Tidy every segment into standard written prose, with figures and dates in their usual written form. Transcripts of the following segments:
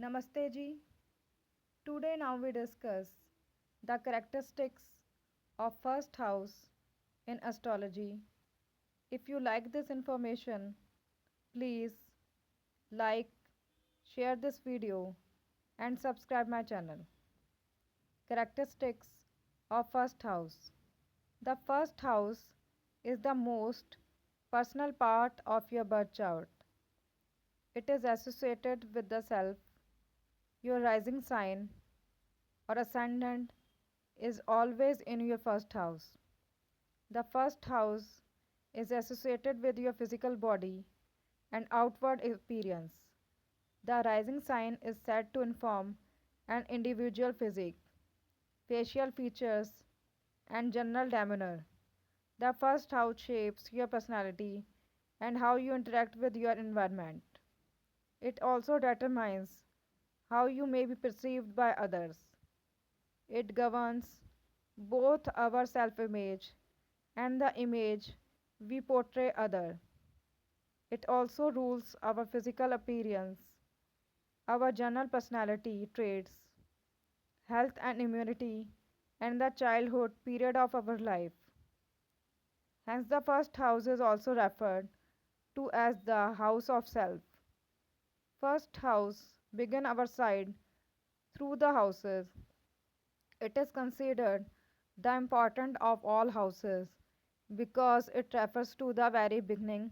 Namaste ji. Today now we discuss the characteristics of first house in astrology. If you like this information, please like, share this video and subscribe my channel. Characteristics of first house. The first house is the most personal part of your birth chart. It is associated with the self. Your rising sign or ascendant is always in your first house. The first house is associated with your physical body and outward appearance. The rising sign is said to inform an individual physique, facial features, and general demeanor. The first house shapes your personality and how you interact with your environment. It also determines how you may be perceived by others. It governs both our self image and the image we portray other. It also rules our physical appearance, our general personality traits, health and immunity, and the childhood period of our life. Hence, the first house is also referred to as the house of self. First house begin our side through the houses. It is considered the important of all houses because it refers to the very beginning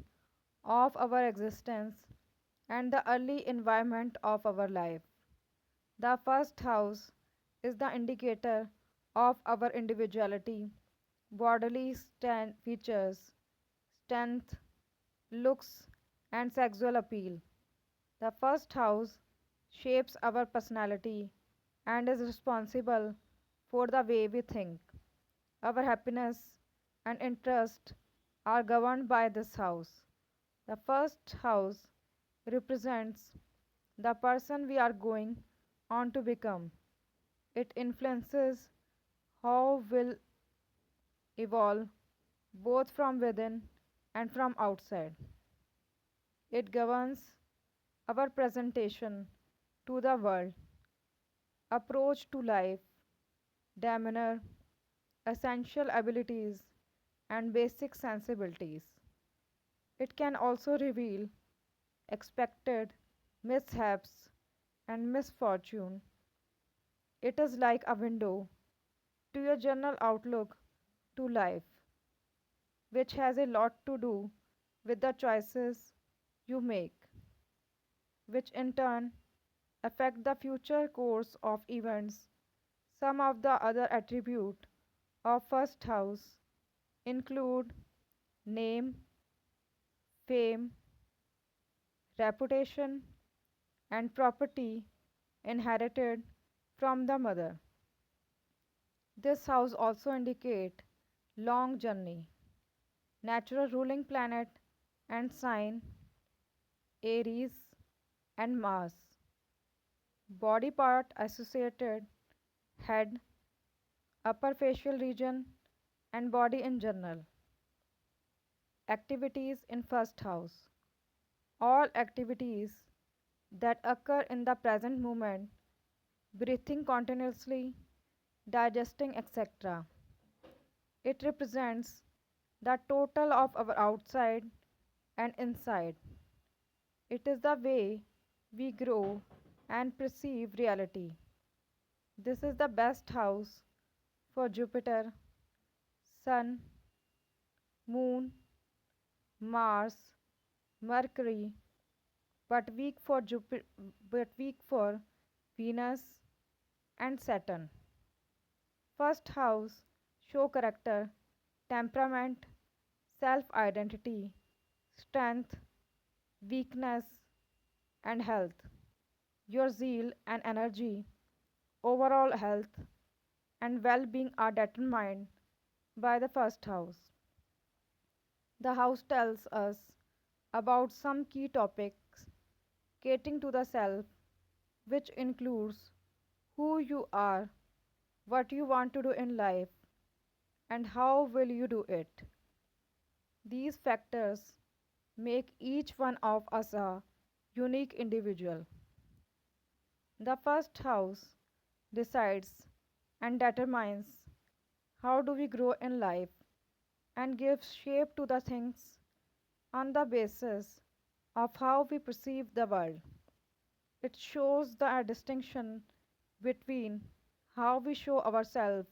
of our existence and the early environment of our life. The first house is the indicator of our individuality, bodily features, strength, looks, and sexual appeal. The first house shapes our personality and is responsible for the way we think. Our happiness and interest are governed by this house. The first house represents the person we are going on to become. It influences how we'll evolve both from within and from outside. It governs our presentation to the world, approach to life, demeanor, essential abilities, and basic sensibilities. It can also reveal expected mishaps and misfortune. It is like a window to your general outlook to life, which has a lot to do with the choices you make, which in turn affect the future course of events. Some of the other attributes of first house include name, fame, reputation, and property inherited from the mother. This house also indicate long journey, natural ruling planet and sign Aries and Mars. Body part associated head, upper facial region and body in general. Activities in first house. All activities that occur in the present moment, breathing continuously, digesting, etc. It represents the total of our outside and inside. It is the way we grow and perceive reality. This is the best house for Jupiter, Sun, Moon, Mars, Mercury, but weak for Venus and Saturn. First house show character, temperament, self-identity, strength, weakness, and health. Your zeal and energy, overall health, and well-being are determined by the first house. The house tells us about some key topics catering to the self, which includes who you are, what you want to do in life, and how will you do it. These factors make each one of us a unique individual. The first house decides and determines how do we grow in life and gives shape to the things on the basis of how we perceive the world. It shows the distinction between how we show ourselves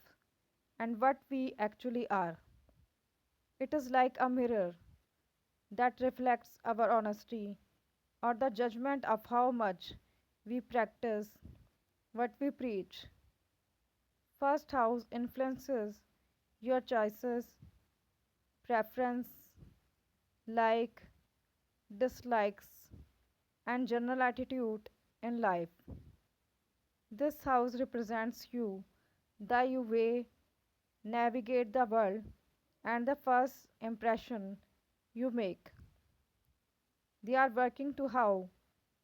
and what we actually are. It is like a mirror that reflects our honesty or the judgment of how much we practice what we preach. First house influences your choices, preference, like, dislikes, and general attitude in life. This house represents you, the you way navigate the world, and the first impression you make. They are working to how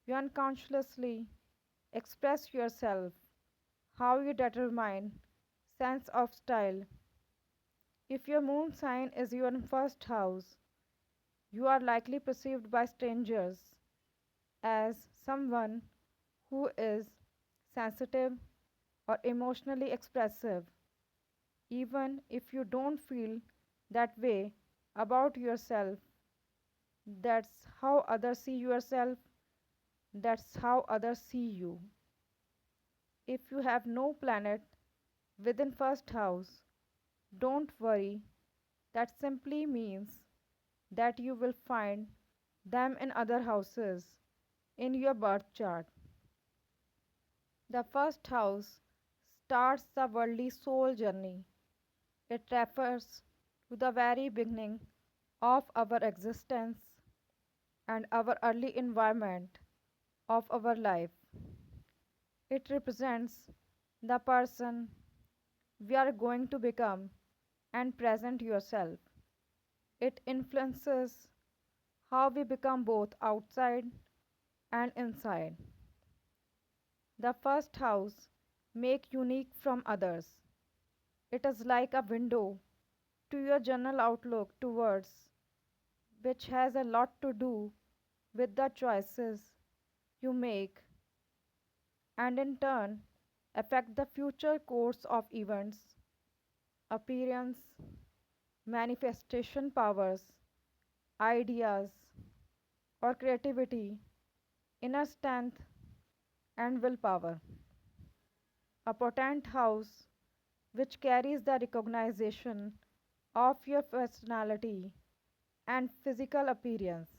you unconsciously express yourself, how you determine sense of style. If your moon sign is your first house, you are likely perceived by strangers as someone who is sensitive or emotionally expressive, even if you don't feel that way about yourself. That's how others see yourself, that's how others see you. If you have no planet within first house, don't worry, that simply means that you will find them in other houses in your birth chart. The first house starts the worldly soul journey. It refers to the very beginning of our existence and our early environment of our life. It represents the person we are going to become and present yourself. It influences how we become both outside and inside. The first house make unique from others. It is like a window to your general outlook towards which has a lot to do with the choices you make and in turn affect the future course of events, appearance, manifestation powers, ideas, or creativity, inner strength, and willpower. A potent house which carries the recognition of your personality and physical appearance.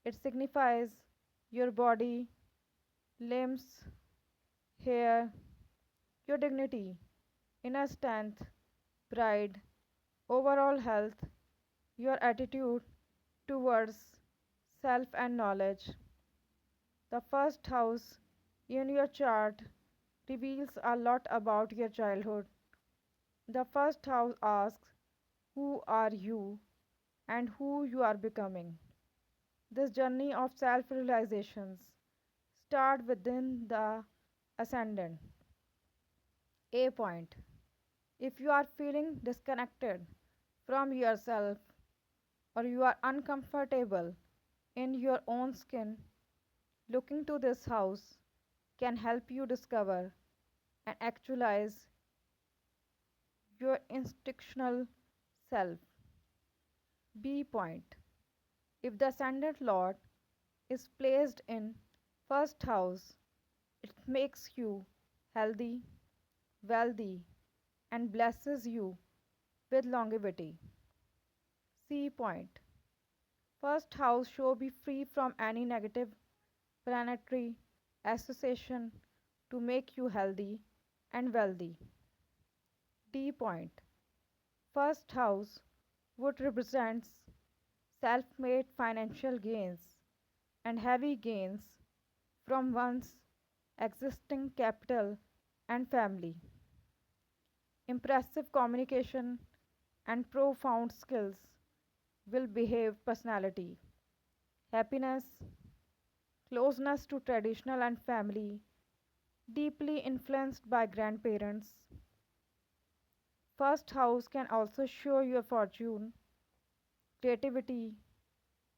It signifies your body, limbs, hair, your dignity, inner strength, pride, overall health, your attitude towards self and knowledge. The first house in your chart reveals a lot about your childhood. The first house asks, who are you and who you are becoming? This journey of self realizations start within the ascendant. A point. If you are feeling disconnected from yourself or you are uncomfortable in your own skin, looking to this house can help you discover and actualize your instinctual self. B point. If the ascendant lord is placed in first house, it makes you healthy, wealthy, and blesses you with longevity. C point. First house should be free from any negative planetary association to make you healthy and wealthy. D point. First house would represent self-made financial gains and heavy gains from one's existing capital and family. Impressive communication and profound skills will behave personality. Happiness, closeness to traditional and family, deeply influenced by grandparents. First house can also show your fortune, creativity,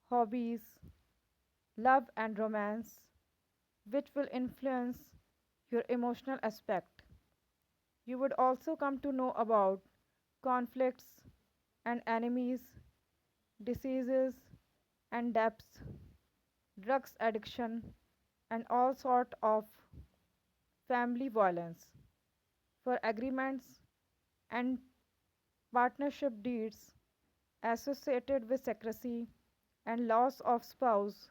hobbies, love and romance, which will influence your emotional aspect. You would also come to know about conflicts and enemies, diseases and debts, drugs addiction, and all sort of family violence. For agreements and partnership deeds associated with secrecy and loss of spouse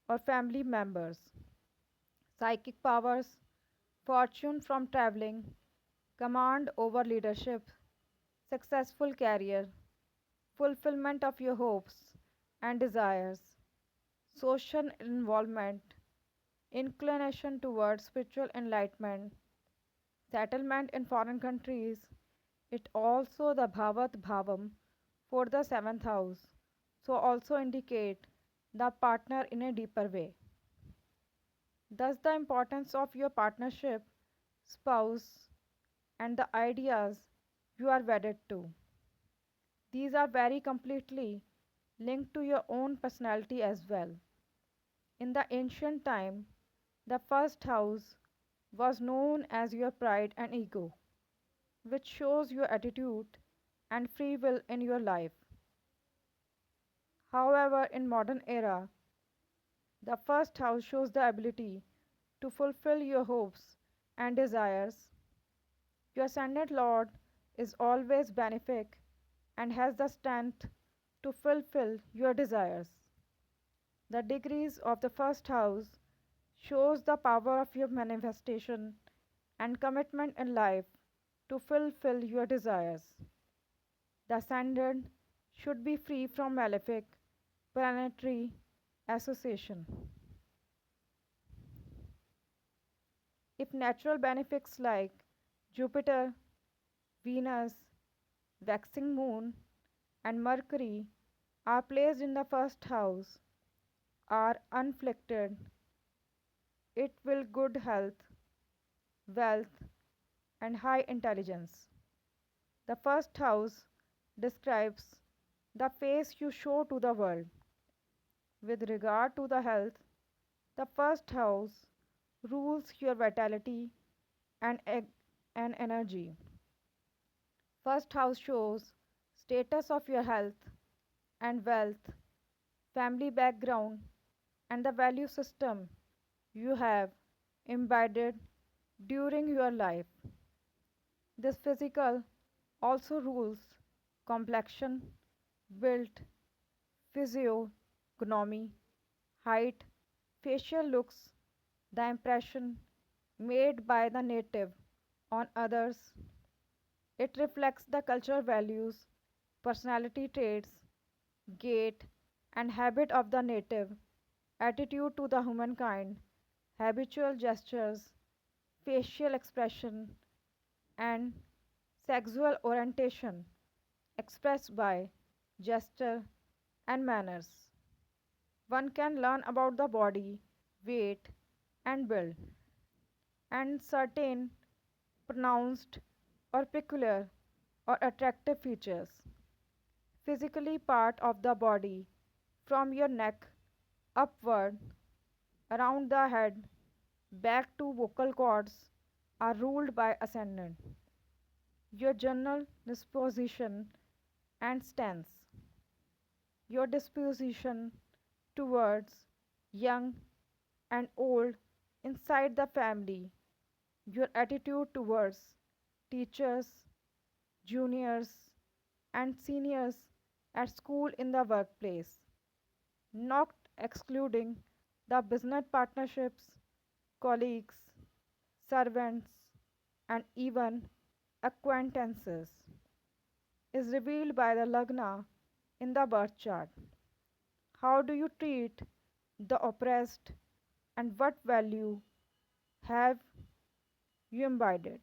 or family members, psychic powers, fortune from traveling, command over leadership, successful career, fulfillment of your hopes and desires, social involvement, inclination towards spiritual enlightenment, settlement in foreign countries. It also the Bhavat Bhavam for the seventh house, so also indicate the partner in a deeper way. Thus, the importance of your partnership, spouse, and the ideas you are wedded to. These are very completely linked to your own personality as well. In the ancient time, the first house was known as your pride and ego, which shows your attitude and free will in your life. However, in modern era, the first house shows the ability to fulfill your hopes and desires. Your ascendant lord is always benefic and has the strength to fulfill your desires. The degrees of the first house shows the power of your manifestation and commitment in life to fulfill your desires. The ascendant should be free from malefic planetary association. If natural benefics like Jupiter, Venus, waxing moon, and Mercury are placed in the first house, are unflicted, it will good health, wealth, and high intelligence. The first house describes the face you show to the world. With regard to the health, the first house rules your vitality and, and energy. First house shows status of your health and wealth, family background, and the value system you have imbibed during your life. This physical also rules complexion, build, physiognomy, height, facial looks, the impression made by the native on others. It reflects the cultural values, personality traits, gait, and habit of the native, attitude to the humankind, habitual gestures, facial expression, and sexual orientation expressed by gesture and manners. One can learn about the body, weight, and build, and certain pronounced or peculiar or attractive features. Physically, part of the body from your neck upward, around the head, back to vocal cords are ruled by ascendant. Your general disposition and stance. Your disposition towards young and old inside the family. Your attitude towards teachers, juniors, and seniors at school in the workplace, not excluding the business partnerships, colleagues, servants, and even acquaintances, is revealed by the Lagna in the birth chart. How do you treat the oppressed and what value have you imbibed?